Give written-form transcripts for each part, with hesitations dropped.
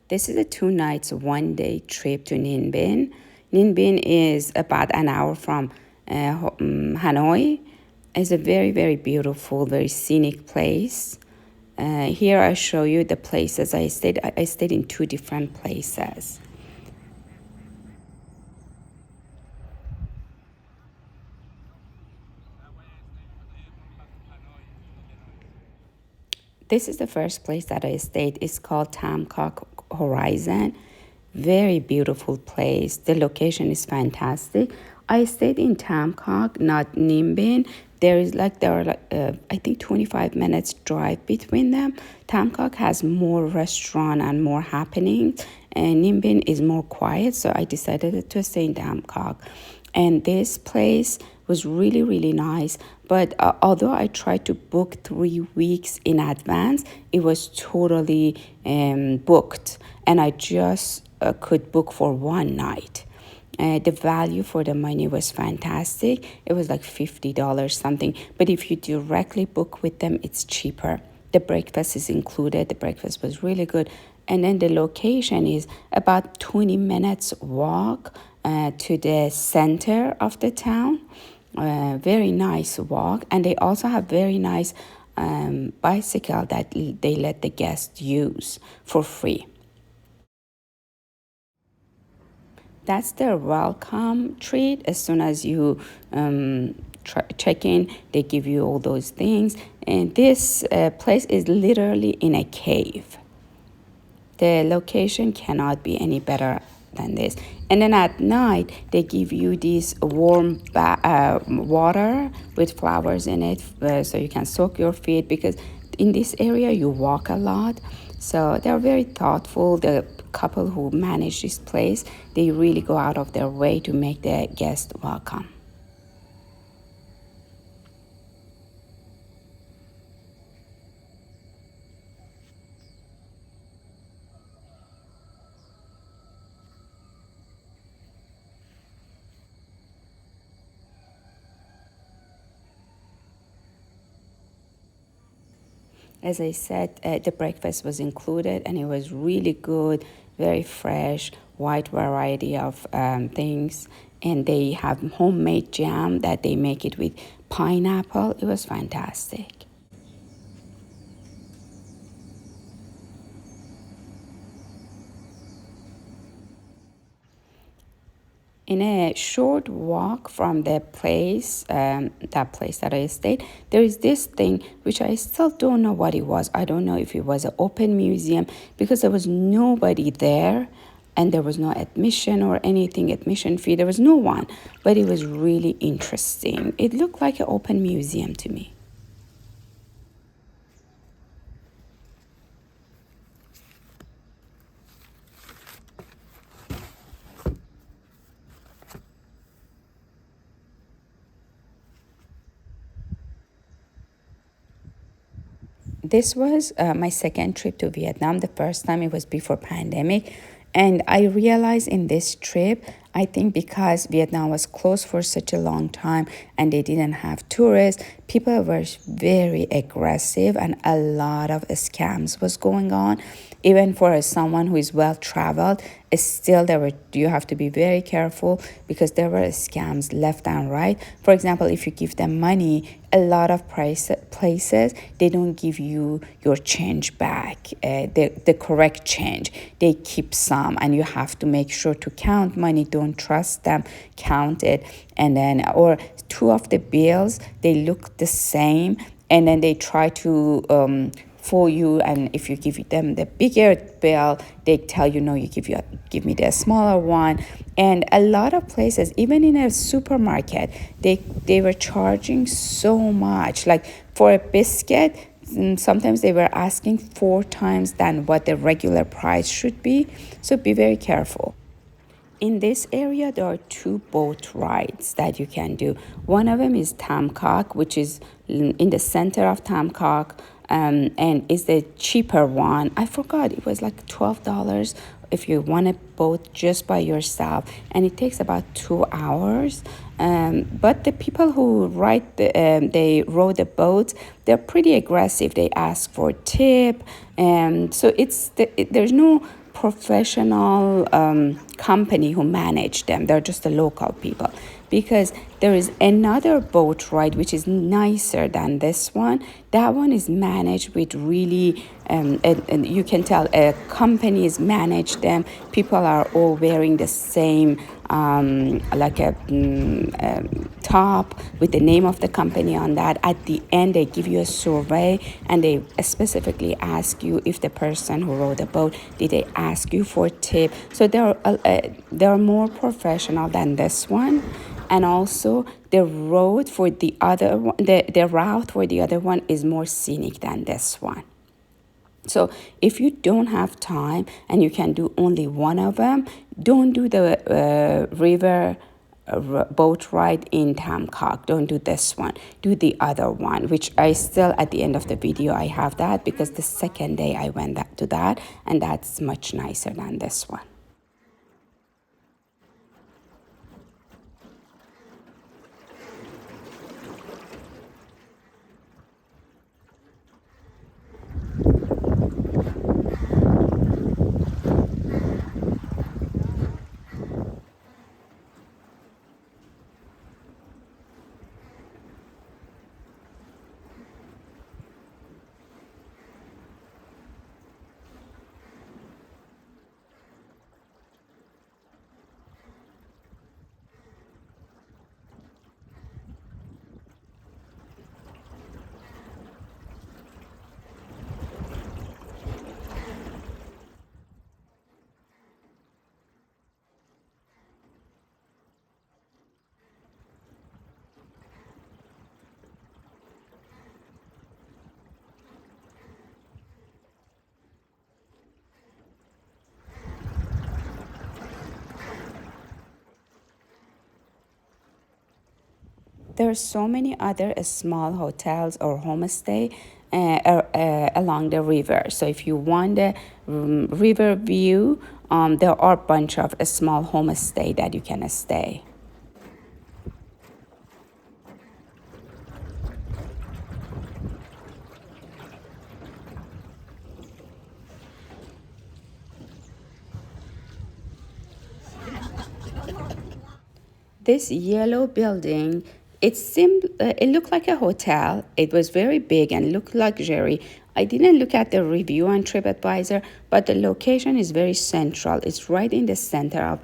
This is a 2 nights, 1 day trip to Ninh Bình. Ninh Bình is about an hour from Hanoi. It's a very, very beautiful, very scenic place. Here I show you the places I stayed. I stayed in 2 different places. This is the first place that I stayed. It's called Tam Coc Horizon. Very beautiful place. The location is fantastic. I stayed in Tam Coc, not Ninh Bình. There are I think 25 minutes drive between them. Tam Coc has more restaurant and more happenings, and Ninh Bình is more quiet. So I decided to stay in Tam Coc. And this place was really, really nice. But although I tried to book 3 weeks in advance, it was totally booked. And I just could book for 1 night. The value for the money was fantastic. It was like $50 something. But if you directly book with them, it's cheaper. The breakfast is included. The breakfast was really good. And then the location is about 20 minutes walk to the center of the town. Very nice walk. And they also have very nice bicycle that they let the guests use for free. That's their welcome treat. As soon as you check in, they give you all those things. And this place is literally in a cave. The location cannot be any better than this. And then at night, they give you this warm water with flowers in it, so you can soak your feet, because in this area you walk a lot. So they're very thoughtful. The couple who manage this place, they really go out of their way to make the guest welcome. As I said, the breakfast was included, and it was really good, very fresh, wide variety of things. And they have homemade jam that they make it with pineapple. It was fantastic. In a short walk from the place, that place that I stayed, there is this thing which I still don't know what it was. I don't know if it was an open museum, because there was nobody there, and there was no admission or anything, admission fee. There was no one, but it was really interesting. It looked like an open museum to me. This was my second trip to Vietnam. The first time it was before pandemic. And I realized in this trip, I think because Vietnam was closed for such a long time and they didn't have tourists, people were very aggressive and a lot of scams was going on. Even for someone who is well traveled, still you have to be very careful, because there were scams left and right. For example, if you give them money, a lot of places they don't give you your change back, the correct change. They keep some, and you have to make sure to count money. Don't trust them, count it. And then, or two of the bills, they look the same, and then they try to for you, and if you give them the bigger bill, they tell you, no, you give me the smaller one. And a lot of places, even in a supermarket, they were charging so much. Like for a biscuit, sometimes they were asking 4 times than what the regular price should be. So be very careful. In this area, there are 2 boat rides that you can do. One of them is Tam Coc, which is in the center of Tam Coc, and is the cheaper one. I forgot, it was like $12 if you want a boat just by yourself, and it takes about 2 hours. But the people who they row the boat, they're pretty aggressive. They ask for tip, so there's no professional company who manage them. They're just the local people. Because there is another boat ride which is nicer than this one. That one is managed with really, and you can tell a company is managed them. People are all wearing the same, like a top with the name of the company on that. At the end, they give you a survey and they specifically ask you if the person who rowed the boat, did they ask you for tip. So they're more professional than this one. And also the road for the other one, the route for the other one is more scenic than this one. So if you don't have time and you can do only one of them, don't do the river boat ride in Tam Coc. Don't do this one. Do the other one, which I still, at the end of the video, I have that because the second day I went to that, and that's much nicer than this one. There are so many other small hotels or homestay along the river. So if you want the river view, there are a bunch of small homestay that you can stay. This yellow building, it looked like a hotel. It was very big and looked luxury. I didn't look at the review on TripAdvisor, but the location is very central. It's right in the center of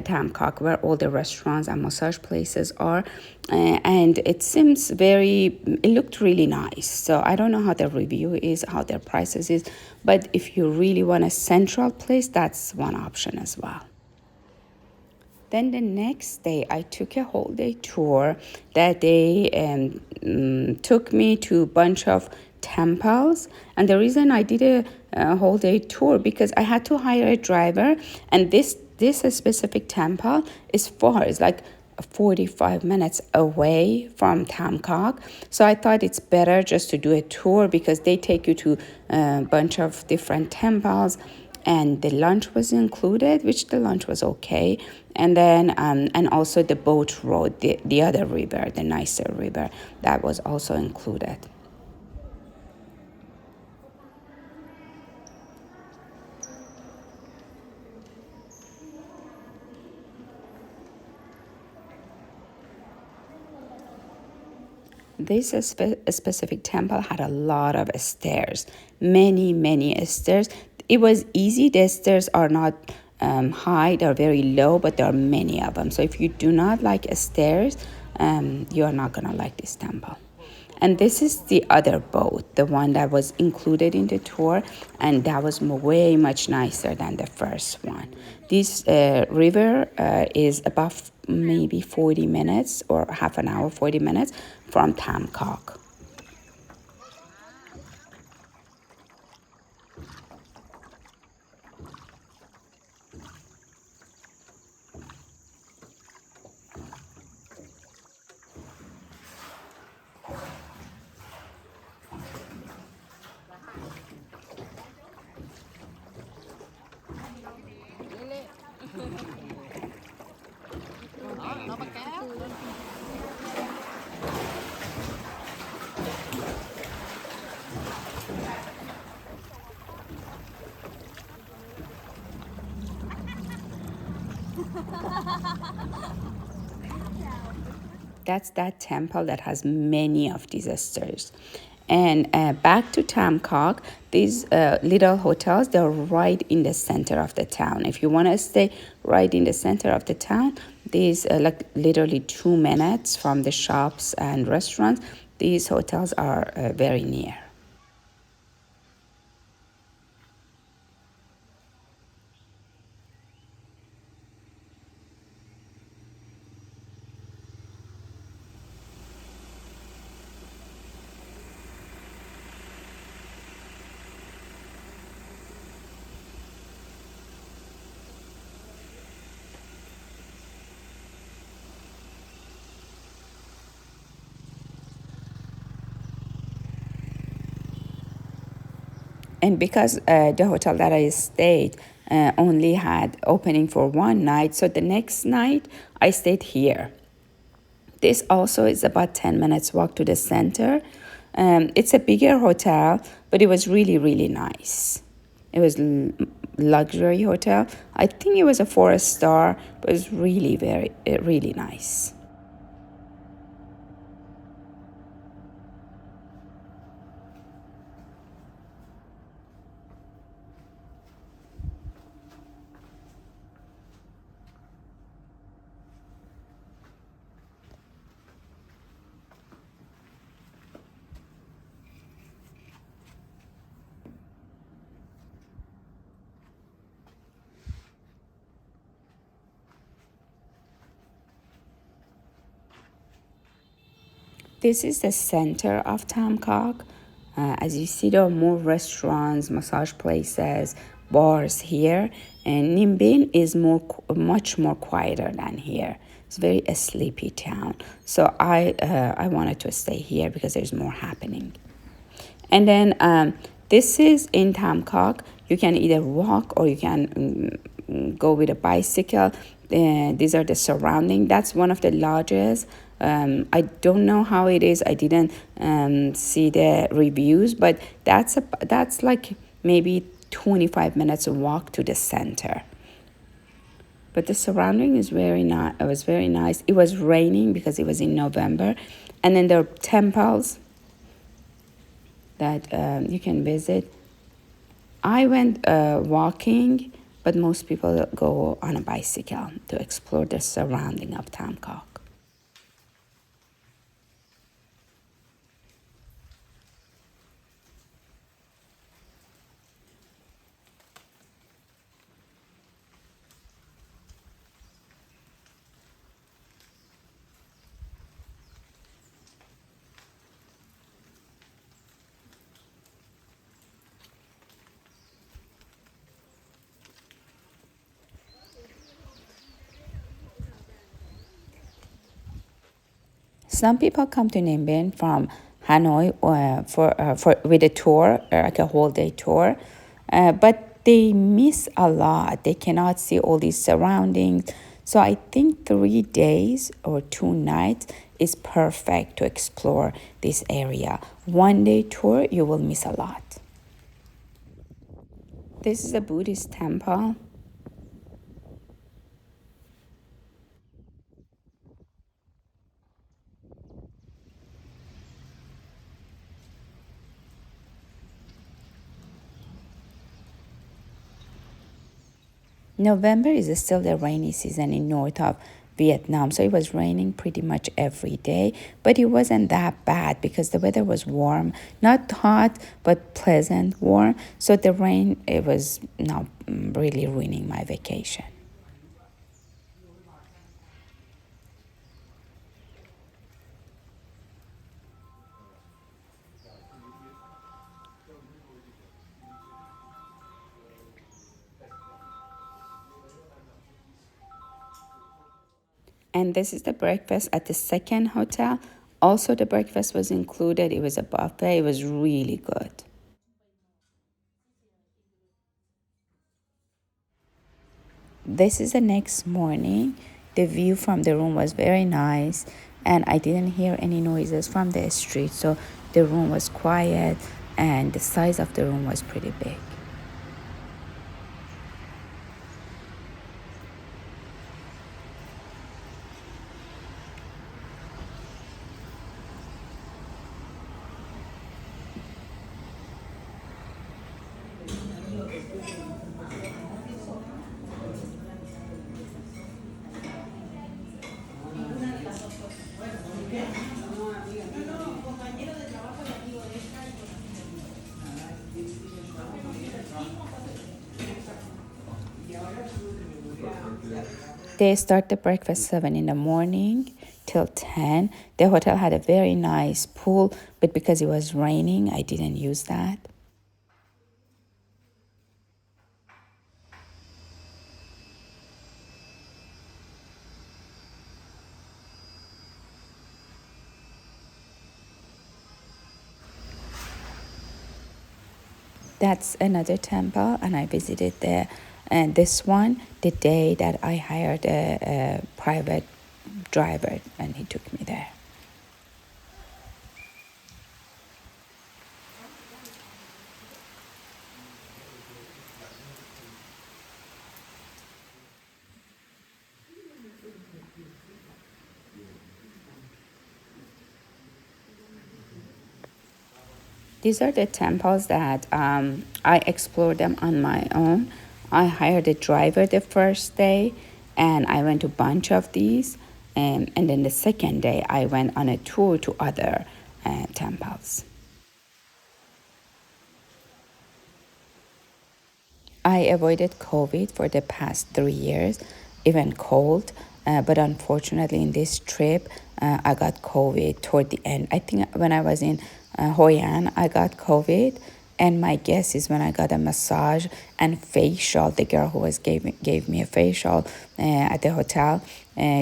Tam Coc, where all the restaurants and massage places are. And it looked really nice. So I don't know how the review is, how their prices is, but if you really want a central place, that's one option as well. Then the next day, I took a whole day tour that they took me to a bunch of temples. And the reason I did a whole day tour because I had to hire a driver, and this specific temple is far. It's like 45 minutes away from Tam Coc. So I thought it's better just to do a tour because they take you to a bunch of different temples. And the lunch was included, which the lunch was okay. And then, and also the boat road, the other river, the nicer river, that was also included. This specific temple had a lot of stairs, many stairs. It was easy. The stairs are not high, they're very low, but there are many of them. So if you do not like stairs, you are not gonna like this temple. And this is the other boat, the one that was included in the tour, and that was way much nicer than the first one. This river is about maybe 40 minutes or half an hour, 40 minutes from Tam Coc. That's that temple that has many of these stairs. And back to Tam Coc, these little hotels, they're right in the center of the town. If you want to stay right in the center of the town, these like literally 2 minutes from the shops and restaurants, these hotels are very near. And because the hotel that I stayed only had opening for one night, so the next night I stayed here. This also is about 10 minutes walk to the center. It's a bigger hotel, but it was really, really nice. It was luxury hotel. I think it was a 4 star, but it was really, really nice. This is the center of Tam Coc. As you see, there are more restaurants, massage places, bars here, and Ninh Bình is much more quieter than here. It's very a sleepy town. So I wanted to stay here because there's more happening. And then this is in Tam Coc. You can either walk or you can go with a bicycle. These are the surrounding. That's one of the lodges. I don't know how it is. I didn't see the reviews, but that's like maybe 25 minutes walk to the center. But the surrounding is very nice. It was very nice. It was raining because it was in November, and then there are temples that you can visit. I went walking, but most people go on a bicycle to explore the surrounding of Tam Coc. Some people come to Ninh Bình from Hanoi for with a tour, like a whole day tour, but they miss a lot. They cannot see all these surroundings. So I think 3 days or 2 nights is perfect to explore this area. One day tour, you will miss a lot. This is a Buddhist temple. November is still the rainy season in north of Vietnam, so it was raining pretty much every day, but it wasn't that bad because the weather was warm, not hot, but pleasant warm. So the rain, it was not really ruining my vacation. And this is the breakfast at the second hotel. Also, the breakfast was included. It was a buffet. It was really good. This is the next morning. The view from the room was very nice, and I didn't hear any noises from the street, so the room was quiet, and the size of the room was pretty big. They start the breakfast 7 in the morning till 10. The hotel had a very nice pool, but because it was raining, I didn't use that. That's another temple, and I visited there. And this one, the day that I hired a private driver, and he took me there. These are the temples that I explored them on my own. I hired a driver the first day, and I went to a bunch of these. And then the second day, I went on a tour to other temples. I avoided COVID for the past 3 years, even cold. But unfortunately, in this trip, I got COVID toward the end. I think when I was in Hoi An, I got COVID. And my guess is when I got a massage and facial, the girl who gave me a facial at the hotel,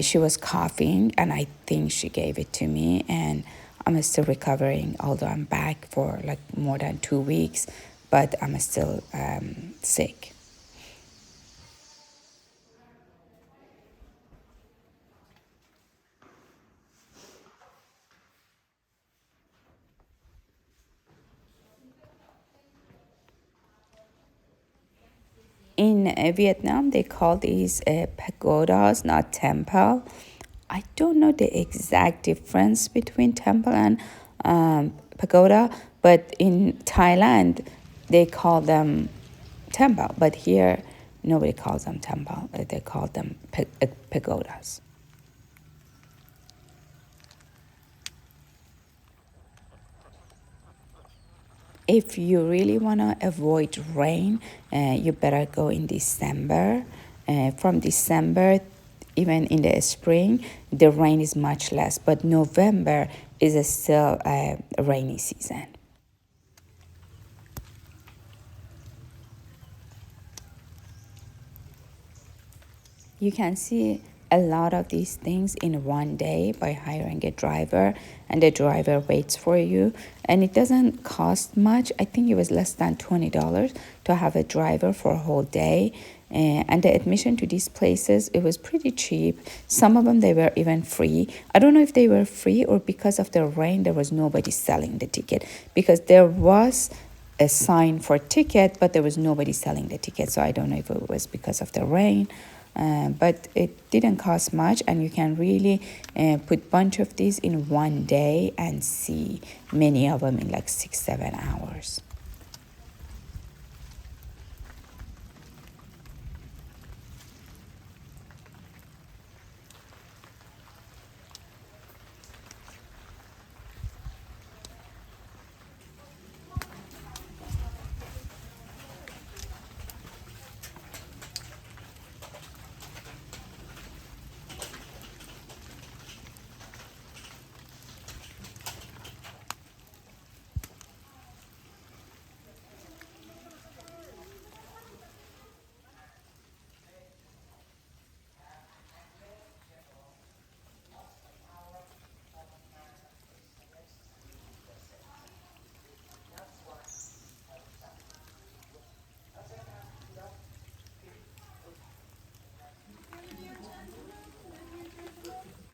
she was coughing, and I think she gave it to me. And I'm still recovering, although I'm back for like more than 2 weeks, but I'm still sick. In Vietnam, they call these pagodas, not temple. I don't know the exact difference between temple and pagoda, but in Thailand, they call them temple. But here, nobody calls them temple. They call them pagodas. If you really want to avoid rain, you better go in December. From December, even in the spring, the rain is much less, but November is still a rainy season. You can see a lot of these things in one day by hiring a driver, and the driver waits for you, and it doesn't cost much. I think it was less than $20 to have a driver for a whole day. And the admission to these places, it was pretty cheap. Some of them, they were even free. I don't know if they were free or because of the rain there was nobody selling the ticket, because there was a sign for ticket, but there was nobody selling the ticket. So I don't know if it was because of the rain, but it didn't cost much, and you can really put bunch of these in one day and see many of them in like 6-7 hours.